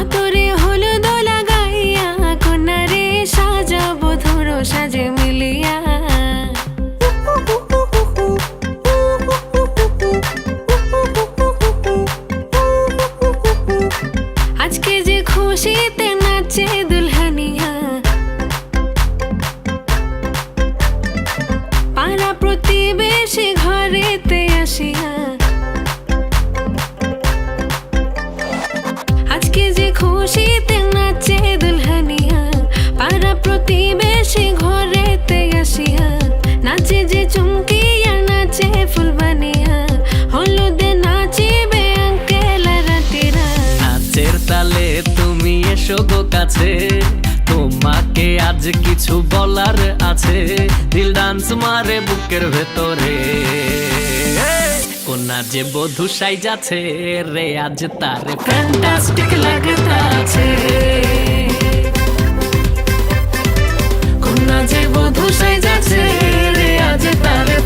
কত রে হলুদ লাগাইয়া কন্যারে সাজাবো ধরো সাজে মিলিয়া। আজকে যে খুশিতে নাচে দুলহানিয়া, পাড়া প্রতিবেশী ঘরেতে আসিয়া। আজকে যে খুশিতে নাচে দুলহানিয়া, পাড়া প্রতিবেশী ঘরেতে আসিয়া। নাচে যে চুমকিয়া নাচে ফুলবানিয়া, হলুদে নাচিবে আঙ্কেল আর আন্টিরা। নাচের তালে তুমি এসো গো কাছে, তোমাকে আজ কিছু বলার আছে। দিল ডান্স মারে বুকের ভেতরে, কোনা যে বধূ সাইজাছে রে আজ তারে ফ্যান্টাস্টিক লাগতাছে। কোনা যে বধূ সাইজাছে রে আজ তারে